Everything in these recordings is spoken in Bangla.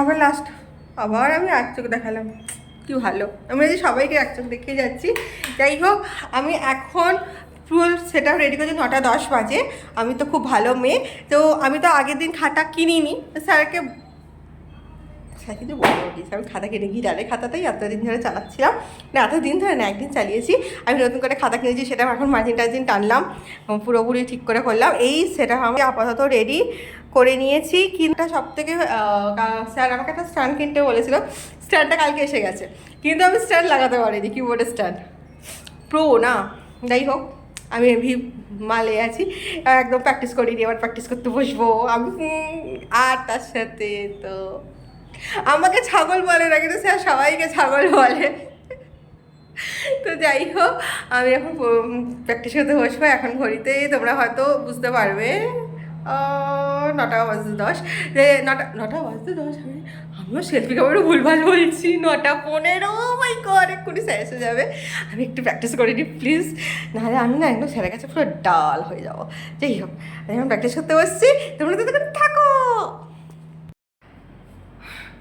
আবার লাস্ট আবার আমি এক চোখ দেখালাম, কি ভালো। আমি যে সবাইকে এক চোখ দেখিয়ে যাচ্ছি। যাই হোক, আমি এখন ফুল সেটা রেডি করছি, 9:10 বাজে। আমি তো খুব ভালো মেয়ে, তো আমি তো আগের দিন খাতা কিনিনি। স্যারকে কিন্তু বলবো কি, আমি খাতা কিনে গিটারের খাতাটাই এতদিন ধরে চালাচ্ছিলাম, না এতদিন ধরে না, একদিন চালিয়েছি। আমি নতুন করে খাতা কিনেছি, সেটা এখন মার্জিন টার্জিন টানলাম, পুরোপুরি ঠিক করে করলাম। এই সেটা আমি আপাতত রেডি করে নিয়েছি। কিন্তু সব থেকে স্যার আমাকে একটা স্ট্যান্ড কিনতে বলেছিল, স্ট্যান্ডটা কালকে এসে গেছে, কিন্তু আমি স্ট্যান্ড লাগাতে পারিনি, কিবোর্ডের স্ট্যান্ড প্রো না। যাই হোক, আমি এমনি মালে আছি, একদম প্র্যাকটিস করিনি, এবার প্র্যাকটিস করতে বসবো আমি। আর তার সাথে তো আমাকে ছাগল বলে না, কিন্তু স্যার সবাইকে ছাগল বলে। তো যাই হোক, আমি এখন প্র্যাকটিস করতে বসবো। এখন ঘড়িতে তোমরা হয়তো বুঝতে পারবে 9:10, যে 9:10 আমিও সেলফি ক্যামেরা ভুলভাল বলছি, 9:15। মাই গড, এক্ষুনি স্যার এসে যাবে। আমি একটু প্র্যাকটিস করে নিই প্লিজ, নাহলে আমি না একদম স্যারের কাছে পুরো ডাল হয়ে যাবো। যাই হোক, আমি এখন প্র্যাকটিস করতে বসছি, তোমরা তো থাকো।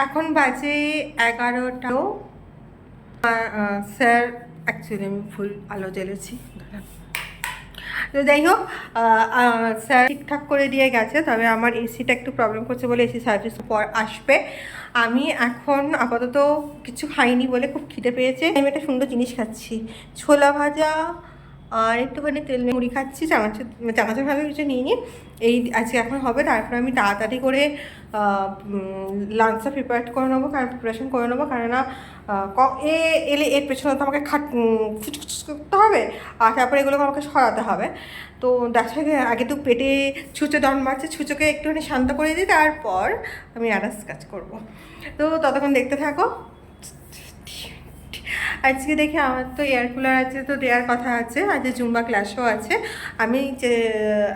এখন বাজে 11টা। স্যার অ্যাকচুয়ালি আমি ফুল আলো জ্বেলেছি। তো যাই হোক, স্যার ঠিকঠাক করে দিয়ে গেছে, তবে আমার এসিটা একটু প্রবলেম করছে বলে এসি সার্ভিস পর আসবে। আমি এখন আপাতত কিছু খাইনি বলে খুব খিদে পেয়েছে। আমি একটা সুন্দর জিনিস খাচ্ছি, ছোলা ভাজা আর একটুখানি তেল মুড়ি খাচ্ছি। চানাচুর ভাবে কিছু নিয়ে নিই, এই আজকে এখন হবে। তারপর আমি তাড়াতাড়ি করে লাঞ্চটা প্রিপেয়ার করে নেবো, কারণ প্রিপারেশন করে নেবো, কারণ না এলে এর পেছনে তো আমাকে খুচখুচ করতে হবে, আর তারপরে এগুলোকে আমাকে সরাতে হবে। তো দেখা আগে তো পেটে ছুঁচো দম মারছে, ছুঁচোকে একটুখানি শান্ত করে দিই, তারপর আমি আদার্স কাজ করবো। তো ততক্ষণ দেখতে থাকো। আজকে দেখে আমার তো এয়ার কুলার আছে, তো দেওয়ার কথা আছে, আজকে জুম্বা ক্লাসও আছে। আমি যে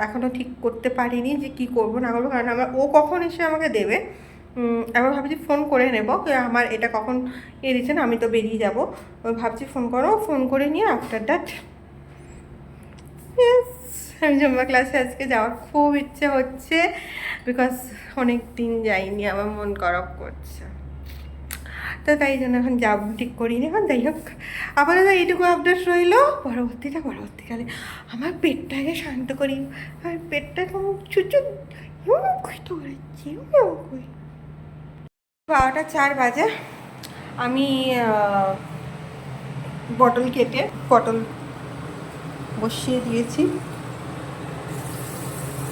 এখনও ঠিক করতে পারিনি যে কি করব না করবো, কারণ ও কখন এসে আমাকে দেবে। এবার ভাবছি ফোন করে নেব, আমার এটা কখন দিচ্ছে না, আমি তো বেরিয়ে যাবো। ভাবছি ফোন করে নিয়ে আফটার দ্যাট আমি জুম্বা ক্লাসে আজকে যাওয়ার খুব ইচ্ছে হচ্ছে, বিকজ অনেক দিন যাইনি, আমার মন খারাপ করছে। তো তাই জন্য এখন যাব ঠিক করিনি। এখন যাই হোক, আপাতত এইটুকু আপডেট রইল। পরবর্তীকালে আমার পেটটাকে শান্ত করি, আর পেটটা কেমন চুচু তো করেছি। 12:04 বাজে। আমি পটল বসিয়ে দিয়েছি,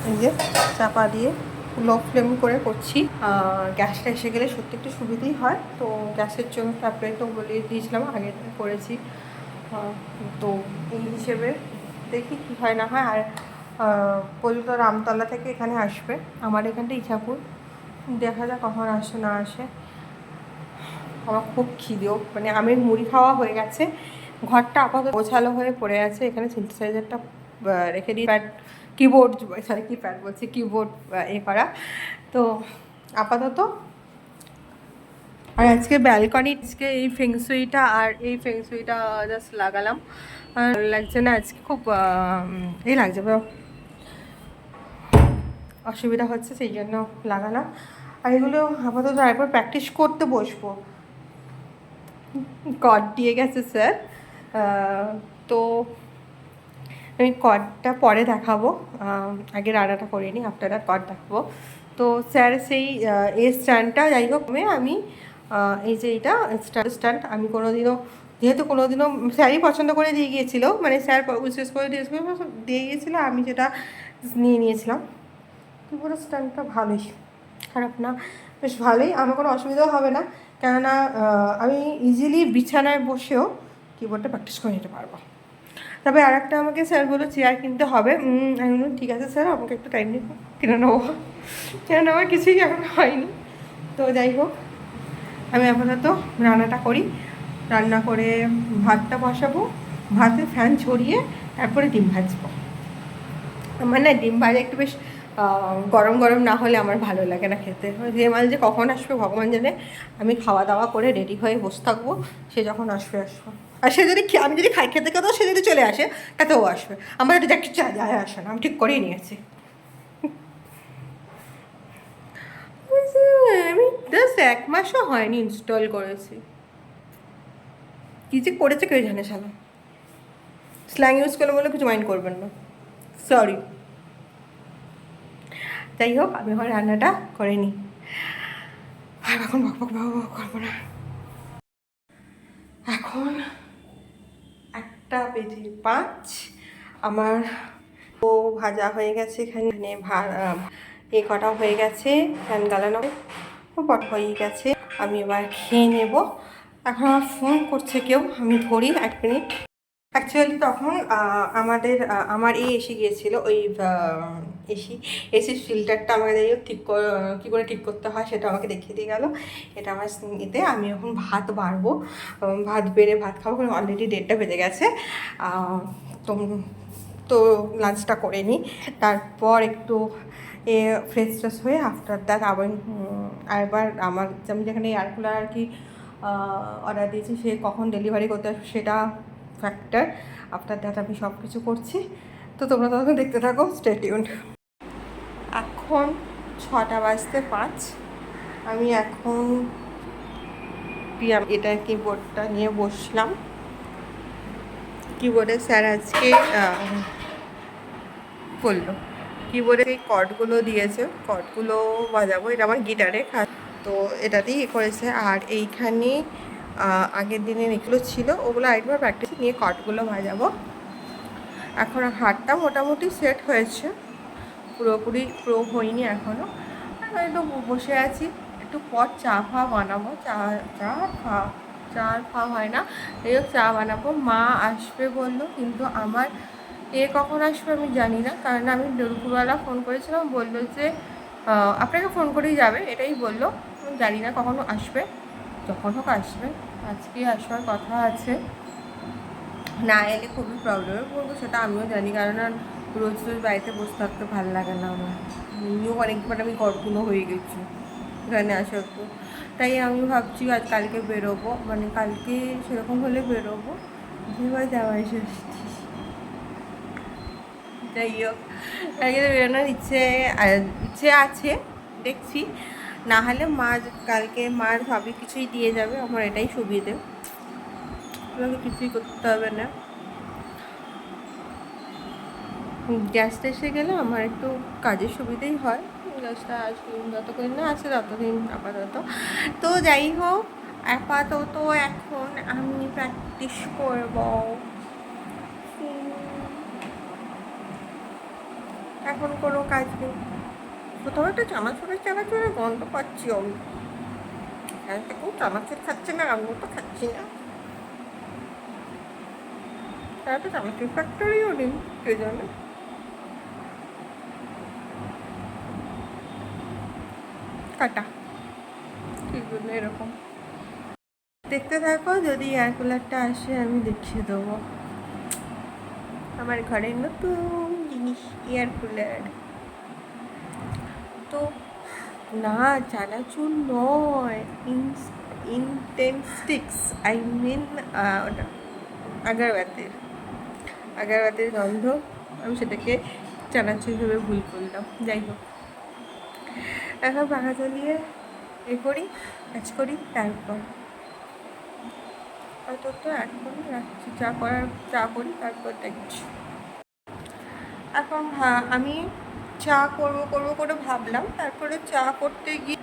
এই যে চাপা দিয়ে লো ফ্লেম করে করছি। গ্যাসটা এসে গেলে সত্যি একটু সুবিধেই হয়, তো গ্যাসের জন্য ট্যাবলেটও বলিয়ে দিয়েছিলাম, আগে করেছি। তো এই হিসেবে দেখি কী হয় না হয়। আর বলল তো রামতলা থেকে এখানে আসবে, আমার এখানটা ইছাপুর, দেখা যাক কখন আসে না আসে। আমার খুব খিদেও, মানে আমি মুড়ি খাওয়া হয়ে গেছে, ঘরটা আপাতত গোছালো হয়ে পড়ে আছে। এখানে সিনথেসাইজারটা রেখে দিই, কিবোর্ড বলছি, কিবোর্ড করা। তো আপাতত আর আজকে ব্যালকনি, আজকে এই ফেংসুইটা জাস্ট লাগালাম, আর লাগছে না আজকে, খুব লাগছে, অসুবিধা হচ্ছে, সেই জন্য লাগালাম। আর এগুলো আপাতত একবার প্র্যাকটিস করতে বসবো। কড দিয়ে গেছে স্যার, তো আমি কডটা পরে দেখাবো, আগে রান্নাটা করে নিই, আফটার দ্যাট কড দেখাবো। তো স্যার সেই এই স্ট্যান্ডটা, যাই হোক আমি এই যে এইটা স্ট্যান্ড আমি যেহেতু কোনোদিনও স্যারই পছন্দ করে দিয়ে গিয়েছিলো, মানে স্যার উইসেস করে দিয়ে গিয়েছিলো, আমি যেটা নিয়ে নিয়েছিলাম। পুরো স্ট্যান্ডটা ভালোই, খারাপ না, বেশ ভালোই, আমার কোনো অসুবিধাও হবে না, কেননা আমি ইজিলি বিছানায় বসেও কিবোর্ডটা প্র্যাকটিস করে নিতে পারবো। তবে আর একটা আমাকে স্যার বললো চেয়ার কিনতে হবে। আমি বললাম ঠিক আছে স্যার, আমাকে একটু টাইম নিয়ে কিনে নেবো, কেননা আমার কিছুই এখন হয়নি। তো যাই হোক, আমি আপাতত রান্নাটা করি, রান্না করে ভাতটা বসাবো, ভাতে ফ্যান ছড়িয়ে তারপরে ডিম ভাজবো। আমার না ডিম ভাজা একটু বেশ গরম গরম না হলে আমার ভালো লাগে না খেতে। যে মাল যে কখন আসবে ভগবান জানে, আমি খাওয়া দাওয়া করে রেডি হয়ে বসে থাকবো, সে যখন আসবে। আর সে যদি আমি যদি খেতে খেতেও সে যদি চলে আসে, তাতেও আসবে, আমার এটা একটু যায় আসে না, আমি ঠিক করেই নিয়েছি। আমি 1 মাসও হয়নি ইনস্টল করেছি। কী যে করেছে কেউ জানে শালা। স্ল্যাং ইউজ করলে বলে কিছু মাইন্ড করবেন না, সরি। যাই হোক, আমি আমার রান্নাটা করে নিই, আর এখন বক করবো না। এখন 1:05। আমার ও ভাজা হয়ে গেছে, এখানে এ কটা হয়ে গেছে, ফ্যান গালানো বট হয়ে গেছে। আমি এবার খেয়ে নেব। এখন আমার ফোন করছে কেউ, আমি ধরি 1 মিনিট। অ্যাকচুয়ালি তখন আমার এসে গিয়েছিলো, ওই এসির ফিল্টারটা আমাকে ঠিক কী করে ঠিক করতে হয় সেটা আমাকে দেখিয়ে দিয়ে গেলো। এটা আমার এতে আমি এখন ভাত বাড়বো, ভাত বেড়ে ভাত খাবো, কারণ অলরেডি 1:30টা বেজে গেছে। তো তো লাঞ্চটা করে নিই, তারপর একটু ফ্রেশ ট্রেশ হয়ে আফটার দ্যাট আবার আমি যেখানে এয়ার কুলার আর কি অর্ডার দিয়েছি, সে কখন ডেলিভারি করতে আসবে সেটা ফ্যাক্টর। আফটার দ্যাট আমি সব কিছু করছি, তো তোমরা তখন দেখতে থাকো, স্টে টিউনড। এখন 6:05। আমি এখন এটা কিবোর্ডটা নিয়ে বসলাম। কিবোর্ডে স্যার আজকে বললো, কিবোর্ডে এই কর্ডগুলো দিয়েছে, কর্ডগুলো বাজাবো। এটা আমার গিটারে তো এটাতেই করেছে। আর এইখানে আগের দিনের এগুলো ছিল, ওগুলো আরেকবার প্র্যাকটিস নিয়ে কর্ডগুলো বাজাবো। এখন হাতটা মোটামুটি সেট হয়েছে, পুরোপুরি প্রো হয়নি এখনও। আমি একটু বসে আছি, একটু পর চা ফা বানাবো। চা হয় না, এই চা বানাবো। মা আসবে বললো, কিন্তু আমার কখন আসবে আমি জানি না, কারণ আমি দুপুরবেলা ফোন করেছিলাম, বললো যে আপনাকে ফোন করেই যাবে, এটাই বললো। আমি জানি না কখনো আসবে, যখন হোক আসবে। আজকে আসবার কথা আছে, না এলে খুবই প্রবলেমে পড়বো, সেটা আমিও জানি। কারণ আর রোজ রোজ বাড়িতে বসে থাকতে ভালো লাগে না আমার। এমনিও অনেকবার আমি গড়গুলো হয়ে গেছি এখানে আসার পর। তাই আমি ভাবছি আজ কালকে বেরোবো, মানে কালকে সেরকম হলে বেরোবো। এবার যাওয়াই ষষ্ঠী, যাই হোক কালকে বেরোনোর ইচ্ছে আছে, দেখছি। না হলে কালকে মার ভাবি কিছুই দিয়ে যাবে, আমার এটাই সুবিধে, আমাকে কিছুই করতে হবে না। গ্যাসটা এসে গেলে আমার একটু কাজের সুবিধেই হয়, গ্যাসটা যতক্ষণ না আছে ততদিন আপাতত। তো যাই হোক, আপাতত এখন আমি প্র্যাকটিস করব। এখন কোনো কাজ নেই, কোথাও একটা চানাচুরের গন্ধ পাচ্ছি আমি। হ্যাঁ, কেউ চানাচুর খাচ্ছে না, আমিও তো খাচ্ছি না। তারা তো চানাচুর ফ্যাক্টরিও নেই, কে জানে। কাটা ঠিক জন্য এরকম। দেখতে থাকো, যদি এয়ার কুলারটা আসে আমি দেখিয়ে দেবো আমার ঘরের নতুন জিনিস, এয়ার কুলার। তো না, চানাচুর নয়, ইনটেনস্টিক্স, আই মিন আগারবাতির গন্ধ। আমি সেটাকে চানাচুর ভেবে ভুল করলাম। যাই হোক, এখন পাখা চালিয়ে কাজ করি, তারপর হয়তো তো এখন রাখছি, চা করি, তারপর দেখছি। এখন আমি চা করবো করে ভাবলাম, তারপরে চা করতে গিয়ে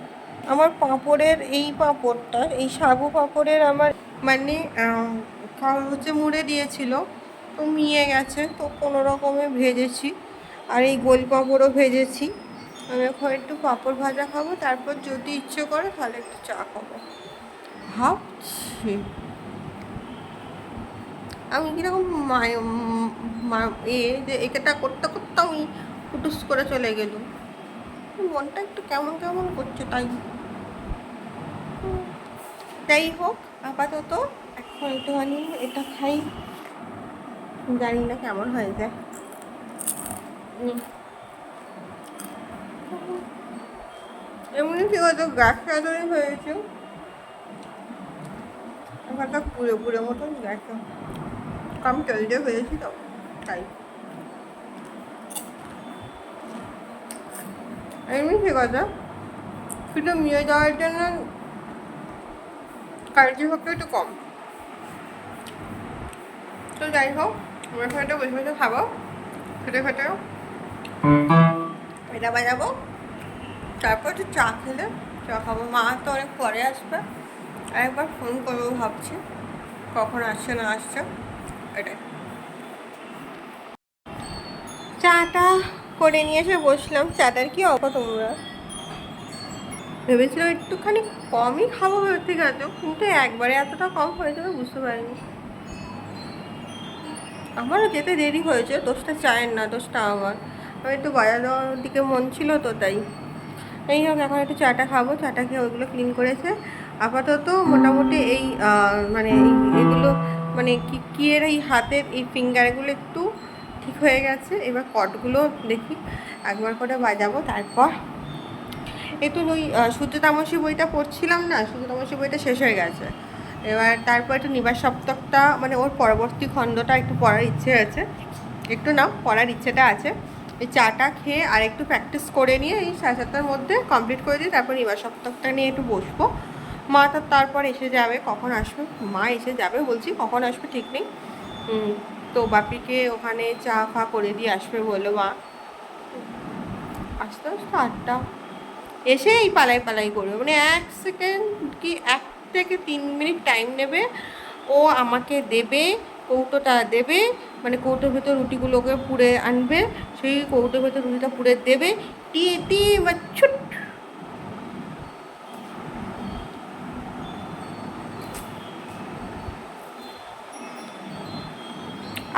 আমার পাঁপড়ের এই সাবু পাঁপড়ের আমার মানে হচ্ছে মুড়ে দিয়েছিল, তো মিয়ে গেছে, তো কোনো রকমে ভেজেছি। আর এই গোল পাঁপড়ও ভেজেছি। আমি এখন একটু পাঁপড় ভাজা খাবো, তারপর যদি ইচ্ছে করে তাহলে একটু চা খাবো ভাবছি। আমি কীরকম যে এটা করতে করতে আমি ফুটুস করে চলে গেলুম, মনটা একটু কেমন কেমন করছে। তাই হোক, আপাতত এখন একটুখানি এটা খাই, জানি না কেমন হয়ে যায়। এমনি ঠিক আছে, গ্যাস এতদিন হয়েছে, এখানটা পুড়ে মতন গেছে, আমি তেল দিয়ে হয়েছি তো, তাই। এমনি ঠিক আছে, কিন্তু নিয়ে যাওয়ার জন্য কার্যভক্ত একটু কম। তো যাই হোক, আমরা এখন একটা বসে বসে খাবো, খেতে খেতে এটা বাজাবো, তারপর একটু চা খেলে চা খাবো। মা তো অনেক পরে আসবে, আরেকবার ফোন করবো ভাবছি, কখন আসছে না আসছে এটাই। চাটা করে নিয়ে এসে বসলাম। চাটার কি অপা তোমরা? ভেবেছিলাম একটুখানি কমই খাবো ঠিক আছে, কিন্তু একবারে এতটা কম হয়ে যাবে বুঝতে পারিনি। আমারও যেতে দেরি হয়েছে, দোষটা চায়ের না, দোষটা আমার। আমি একটু বাজার দেওয়ার দিকে মন ছিল তো তাই। এই হোক, এখন একটু চাটা খাবো, চাটা খেয়ে ওইগুলো ক্লিন করেছে আপাতত। মোটামুটি এই মানে এগুলো মানে কি এর এই হাতের এই ফিঙ্গারগুলো একটু ঠিক হয়ে গেছে। এবার কটগুলো দেখি একবার করে বাজাবো। তারপর একটু ওই সূর্য তামসী বইটা পড়ছিলাম না, সূর্য তামসী বইটা শেষ হয়ে গেছে। এবার তারপর একটু নিবাস সপ্তকটা মানে ওর পরবর্তী খণ্ডটা একটু পড়ার ইচ্ছে আছে, একটু না পড়ার ইচ্ছেটা আছে। এই চাটা খেয়ে আর একটু প্র্যাকটিস করে নিয়ে এই 7:30টার মধ্যে কমপ্লিট করে দিই, তারপর নিবাস সপ্তকটা নিয়ে একটু বসবো। মা তো তারপর এসে যাবে, কখন আসবে মা এসে যাবে বলছি, কখন আসবে ঠিক নেই। তো বাপিকে ওখানে চা ফা করে দিয়ে আসবে বললো মা। আস্তে আস্তে 8টা এসে এই পালাই পালাই করবে, মানে 1 সেকেন্ড কি 1 থেকে 3 মিনিট টাইম নেবে। ও আমাকে দেবে, কৌটোটা দেবে, মানে কৌটোর ভেতর রুটিগুলোকে পুড়ে আনবে, সেই কৌটোর ভেতর রুটিটা পুড়ে দেবে, টি বা ছুট।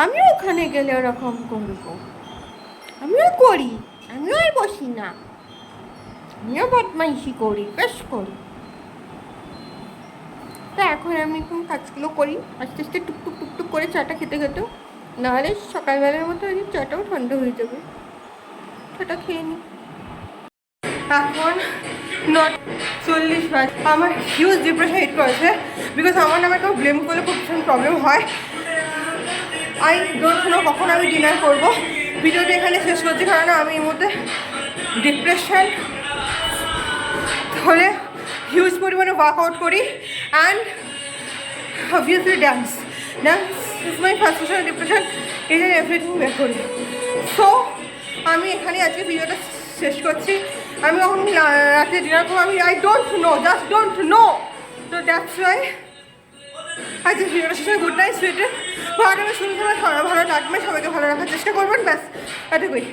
আমিও ওখানে গেলে ওরকম করবো, আমিও করি, আমিও আর বসি না, আমিও বদমাইশি করি, বেশ করি। তা এখন আমি কোন কাজগুলো করি আস্তে আস্তে টুকটুক টুকটুক করে চাটা খেতে খেতে, নাহলে সকালবেলার মতো ওই চাটাও ঠান্ডা হয়ে যাবে। চাটা খেয়ে নিই। এখন 9:40 বাজে। আমার হিউজ ডিপ্রেশন হিট করেছে, বিকজ আমার নামে কেউ ব্লেম করলে খুব ভীষণ প্রবলেম হয়। আই ডোন্ট নো কখন আমি ডিনার করবো। ভিডিওটা এখানে শেষ করছি, কারণ আমি এর মধ্যে ডিপ্রেশন হলে হিউজ পরিমাণে ওয়ার্কআউট করি and obviously dance is my frustration, depression is in everything বের করি। সো আমি এখানে আজকে ভিডিওটা শেষ করছি। আমি কখন রাতে ডিনার করবো আমি I don't know, just don't know. তো দ্যাটস ওয়াই আজকে ভিডিওটা শেষ। গুড নাইট সুইট, ভালো শুনতে ভালো লাগবে, সবাইকে ভালো রাখার চেষ্টা করবেন, ব্যাস এটুকুই।